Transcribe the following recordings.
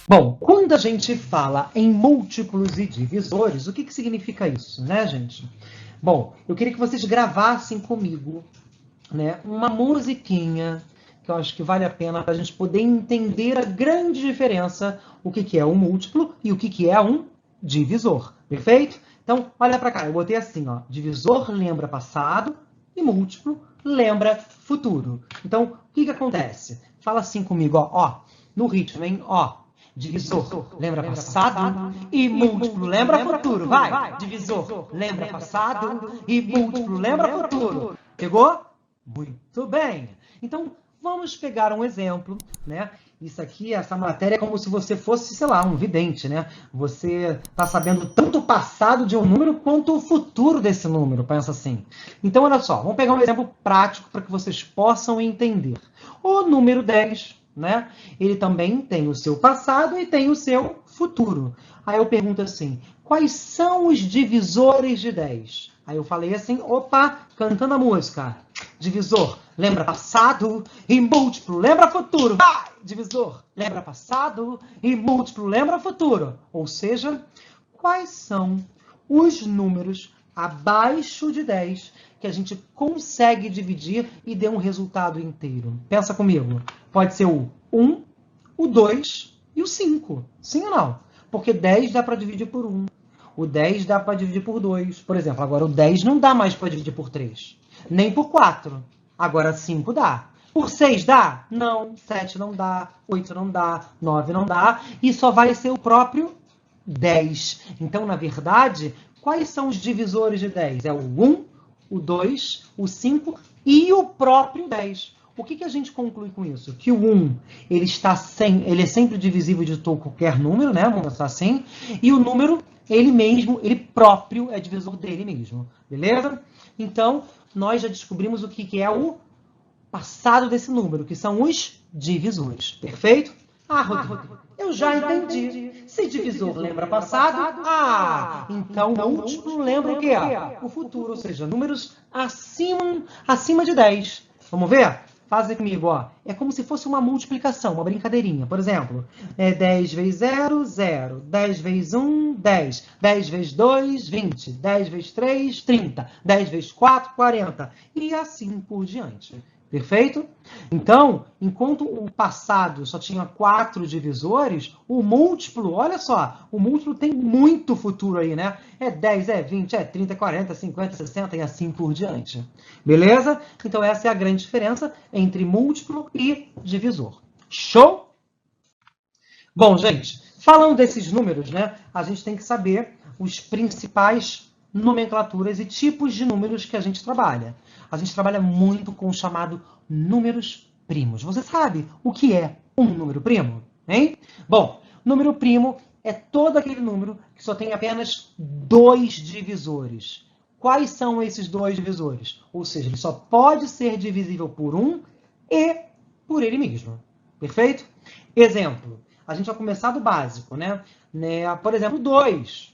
Bom, quando a gente fala em múltiplos e divisores, o que significa isso, né, gente? Bom, eu queria que vocês gravassem comigo, né, uma musiquinha que eu acho que vale a pena para a gente poder entender a grande diferença, o que é um múltiplo e o que é um divisor, perfeito? Então, olha para cá, eu botei assim, ó, divisor lembra passado e múltiplo lembra futuro. Então, o que acontece? Fala assim comigo, ó, no ritmo, hein, ó. Divisor lembra passado e múltiplo lembra futuro. Vai, divisor lembra passado e múltiplo lembra futuro. Pegou? Muito bem. Então, vamos pegar um exemplo, né? Isso aqui, essa matéria é como se você fosse, sei lá, um vidente, né? Você está sabendo tanto o passado de um número quanto o futuro desse número, pensa assim. Então, olha só, vamos pegar um exemplo prático para que vocês possam entender. O número 10, né? Ele também tem o seu passado e tem o seu futuro. Aí eu pergunto assim, quais são os divisores de 10? Aí eu falei assim, opa, cantando a música. Divisor, lembra passado e múltiplo, lembra futuro. Vai! Divisor, lembra passado e múltiplo, lembra futuro. Ou seja, quais são os números abaixo de 10 que a gente consegue dividir e dê um resultado inteiro? Pensa comigo. Pode ser o 1, o 2 e o 5. Sim ou não? Porque 10 dá para dividir por 1. O 10 dá para dividir por 2. Por exemplo, agora o 10 não dá mais para dividir por 3. Nem por 4. Agora 5 dá. Por 6 dá? Não. 7 não dá. 8 não dá. 9 não dá. E só vai ser o próprio 10. Então, na verdade, quais são os divisores de 10? É o 1, o 2, o 5 e o próprio 10. O que a gente conclui com isso? Que o 1 ele é sempre divisível de qualquer número, né? Vamos pensar assim. E o número, ele mesmo, ele próprio é divisor dele mesmo. Beleza? Então, nós já descobrimos o que é o passado desse número, que são os divisores. Perfeito? Ah, Rodrigo, eu já entendi. Se divisor lembra passado, então múltiplo lembra o quê? O futuro, ou seja, números acima de 10. Vamos ver? Fazem comigo, ó. É como se fosse uma multiplicação, uma brincadeirinha. Por exemplo, 10 vezes 0, 0. 10 vezes 1, 10. 10 vezes 2, 20. 10 vezes 3, 30. 10 vezes 4, 40. E assim por diante. Perfeito? Então, enquanto o passado só tinha 4 divisores, o múltiplo, olha só, o múltiplo tem muito futuro aí, né? É 10, é 20, é 30, 40, 50, 60 e assim por diante. Beleza? Então, essa é a grande diferença entre múltiplo e divisor. Show? Bom, gente, falando desses números, né, a gente tem que saber os principais nomenclaturas e tipos de números que a gente trabalha. A gente trabalha muito com o chamado números primos. Você sabe o que é um número primo? Hein? Bom, número primo é todo aquele número que só tem apenas 2 divisores. Quais são esses 2 divisores? Ou seja, ele só pode ser divisível por 1 e por ele mesmo. Perfeito? Exemplo, a gente vai começar do básico, né? Por exemplo, 2.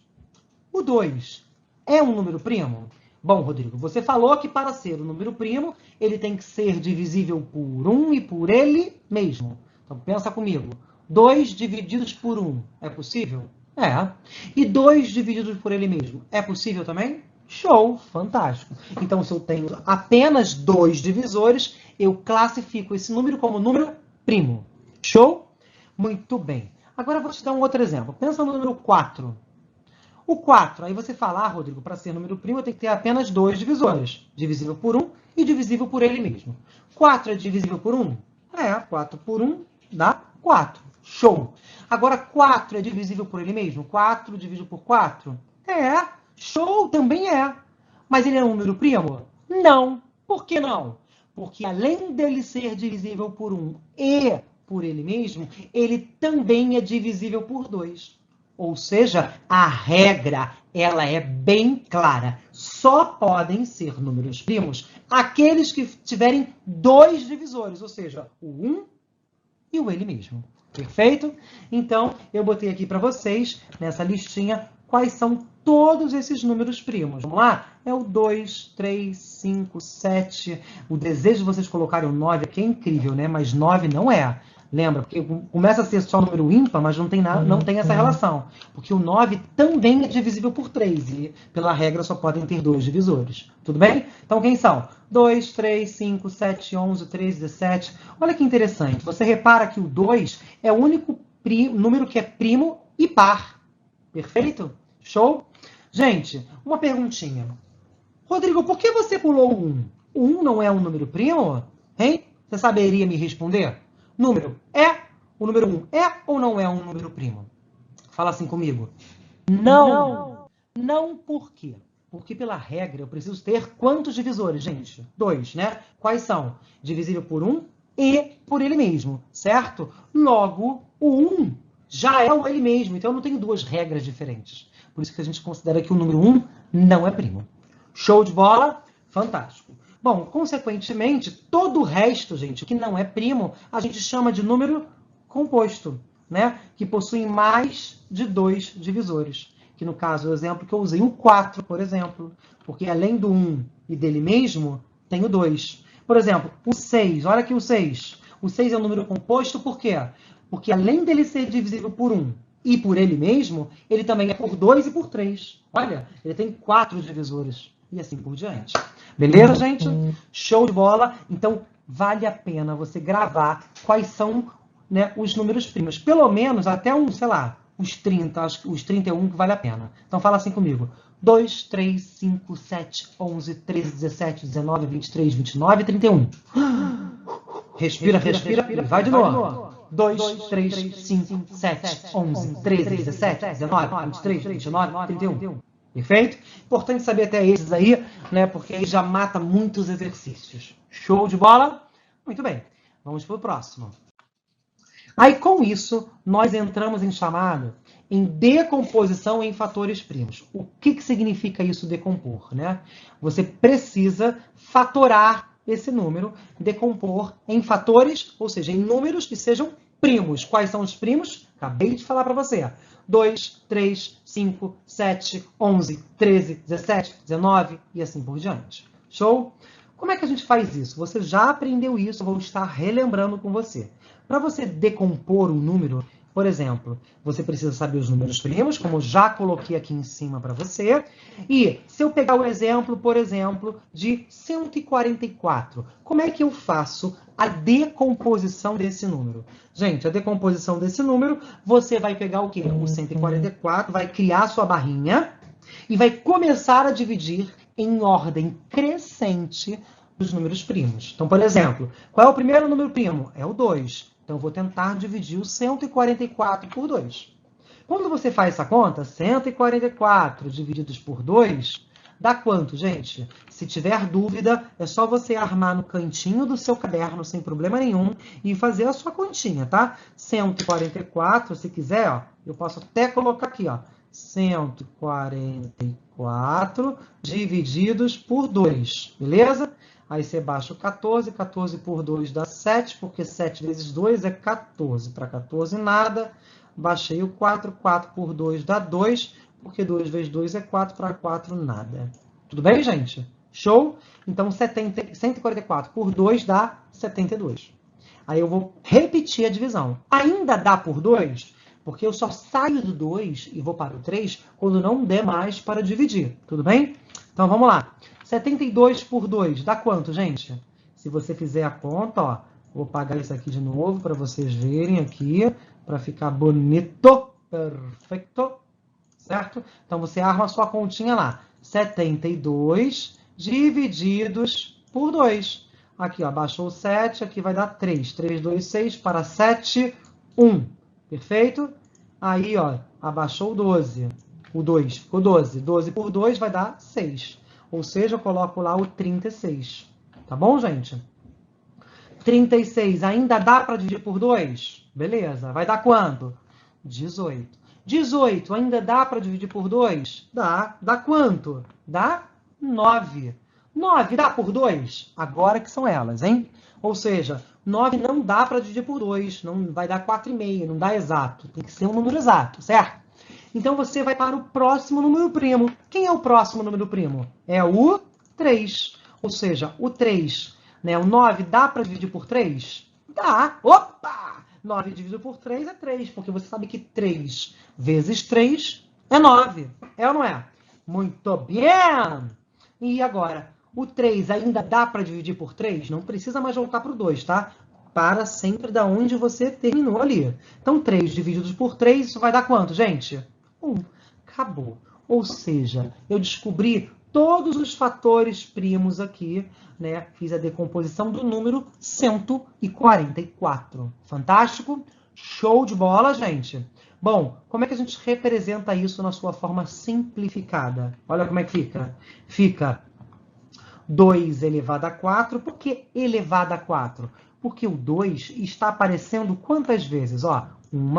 O 2 é um número primo? Bom, Rodrigo, você falou que para ser um número primo, ele tem que ser divisível por 1 e por ele mesmo. Então, pensa comigo. 2 divididos por 1 é possível? É. E 2 divididos por ele mesmo é possível também? Show! Fantástico. Então, se eu tenho apenas 2 divisores, eu classifico esse número como número primo. Show? Muito bem. Agora, eu vou te dar um outro exemplo. Pensa no número 4. O 4, aí você fala, Rodrigo, para ser número primo, eu tenho que ter apenas 2 divisores. Divisível por 1 e divisível por ele mesmo. 4 é divisível por 1? É, 4 por 1 dá 4. Show! Agora, 4 é divisível por ele mesmo? 4 dividido por 4? É, show, também é. Mas ele é um número primo? Não. Por que não? Porque além dele ser divisível por 1 e por ele mesmo, ele também é divisível por 2. Ou seja, a regra ela é bem clara. Só podem ser números primos aqueles que tiverem 2 divisores, ou seja, o 1 e o ele mesmo. Perfeito? Então, eu botei aqui para vocês, nessa listinha, quais são todos esses números primos. Vamos lá? É o 2, 3, 5, 7. O desejo de vocês colocarem o 9 aqui é incrível, né? Mas 9 não é. Lembra? Porque começa a ser só número ímpar, mas não tem essa relação. Porque o 9 também é divisível por 3. E, pela regra, só podem ter 2 divisores. Tudo bem? Então, quem são? 2, 3, 5, 7, 11, 13, 17. Olha que interessante. Você repara que o 2 é o único número que é primo e par. Perfeito? Show? Gente, uma perguntinha. Rodrigo, por que você pulou o 1? O 1 não é um número primo? Hein? Você saberia me responder? Número é? O número 1 é ou não é um número primo? Fala assim comigo. Não. Não por quê? Porque, pela regra, eu preciso ter quantos divisores, gente? 2, né? Quais são? Divisível por 1 e por ele mesmo, certo? Logo, o 1 já é o ele mesmo, então eu não tenho duas regras diferentes. Por isso que a gente considera que o número 1 não é primo. Show de bola? Fantástico. Bom, consequentemente, todo o resto, gente, que não é primo, a gente chama de número composto, né? Que possui mais de 2 divisores. Que no caso, o exemplo que eu usei, o 4, por exemplo. Porque além do 1 e dele mesmo, tem o 2. Por exemplo, o 6. Olha aqui o 6. O 6 é um número composto por quê? Porque além dele ser divisível por 1 e por ele mesmo, ele também é por 2 e por 3. Olha, ele tem 4 divisores. E assim por diante. Beleza, gente? Show de bola. Então, vale a pena você gravar quais são, né, os números primos. Pelo menos até sei lá, os 30, acho que os 31 que vale a pena. Então, fala assim comigo. 2, 3, 5, 7, 11, 13, 17, 19, 23, 29 e 31. Respira, respira e vai de novo. 2, 3, 5, 7, 11, 13, 17, 19, 23, 29, 31. Perfeito? Importante saber até esses aí, né? Porque aí já mata muitos exercícios. Show de bola? Muito bem. Vamos para o próximo. Aí, com isso, nós entramos em chamado em decomposição em fatores primos. O que significa isso, decompor, né? Você precisa fatorar esse número, decompor em fatores, ou seja, em números que sejam primos. Quais são os primos? Acabei de falar para você. 2, 3, 5, 7, 11, 13, 17, 19 e assim por diante. Show? Como é que a gente faz isso? Você já aprendeu isso, eu vou estar relembrando com você. Para você decompor um número, por exemplo, você precisa saber os números primos, como eu já coloquei aqui em cima para você. E se eu pegar o exemplo, por exemplo, de 144, como é que eu faço a decomposição desse número? Gente, a decomposição desse número, você vai pegar o quê? O 144, vai criar sua barrinha e vai começar a dividir em ordem crescente dos números primos. Então, por exemplo, qual é o primeiro número primo? É o 2. Então, eu vou tentar dividir o 144 por 2. Quando você faz essa conta, 144 divididos por 2, dá quanto, gente? Se tiver dúvida, é só você armar no cantinho do seu caderno, sem problema nenhum, e fazer a sua continha, tá? 144, se quiser, ó, eu posso até colocar aqui, ó, 144 divididos por 2, beleza? Aí você baixa o 14, 14 por 2 dá 7, porque 7 vezes 2 é 14. Para 14, nada. Baixei o 4, 4 por 2 dá 2, porque 2 vezes 2 é 4, para 4, nada. Tudo bem, gente? Show? Então, 144 por 2 dá 72. Aí eu vou repetir a divisão. Ainda dá por 2, porque eu só saio do 2 e vou para o 3 quando não der mais para dividir. Tudo bem? Então, vamos lá. 72 por 2 dá quanto, gente? Se você fizer a conta, ó, vou apagar isso aqui de novo para vocês verem aqui, para ficar bonito. Perfeito. Certo? Então, você arma a sua continha lá. 72 divididos por 2. Aqui, ó, baixou o 7, aqui vai dar 3. 3, 2, 6, para 7, 1. Perfeito? Aí, ó, abaixou o 12. O 2 ficou 12. 12 por 2 vai dar 6. Ou seja, eu coloco lá o 36. Tá bom, gente? 36 ainda dá para dividir por 2? Beleza. Vai dar quanto? 18. 18 ainda dá para dividir por 2? Dá. Dá quanto? Dá 9. 9 dá por 2? Agora que são elas, hein? Ou seja, 9 não dá para dividir por 2. Não vai dar 4,5. Não dá exato. Tem que ser um número exato, certo? Então, você vai para o próximo número primo. Quem é o próximo número primo? É o 3. Ou seja, o 3, né? O 9 dá para dividir por 3? Dá. Opa! 9 dividido por 3 é 3, porque você sabe que 3 vezes 3 é 9. É ou não é? Muito bem! E agora, o 3 ainda dá para dividir por 3? Não precisa mais voltar para o 2, tá? Para sempre da onde você terminou ali. Então, 3 dividido por 3, isso vai dar quanto, gente? 1. Acabou. Ou seja, eu descobri todos os fatores primos aqui, né? Fiz a decomposição do número 144. Fantástico? Show de bola, gente? Bom, como é que a gente representa isso na sua forma simplificada? Olha como é que fica. Fica 2 elevado a 4. Por que elevado a 4? Porque o 2 está aparecendo quantas vezes? Ó, 1,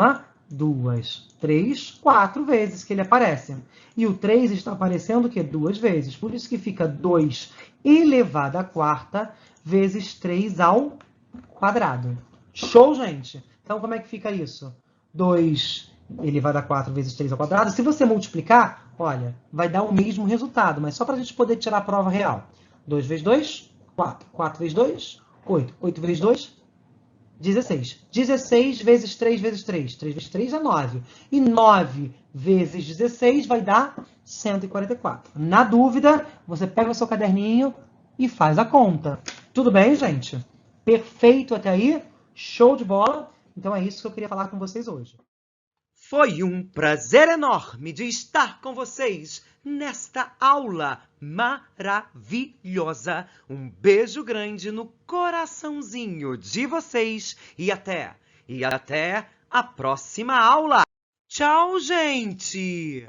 2, 3, 4 vezes que ele aparece. E o 3 está aparecendo o quê? 2 vezes. Por isso que fica 2 elevado à quarta vezes 3 ao quadrado. Show, gente? Então, como é que fica isso? 2 elevado a 4 vezes 3 ao quadrado. Se você multiplicar, olha, vai dar o mesmo resultado, mas só para a gente poder tirar a prova real. 2 vezes 2, 4. 4 vezes 2, 8. 8 vezes 2, 16. 16 vezes 3 vezes 3. 3 vezes 3 é 9. E 9 vezes 16 vai dar 144. Na dúvida, você pega o seu caderninho e faz a conta. Tudo bem, gente? Perfeito até aí? Show de bola? Então é isso que eu queria falar com vocês hoje. Foi um prazer enorme de estar com vocês nesta aula maravilhosa. Um beijo grande no coraçãozinho de vocês e até a próxima aula. Tchau, gente!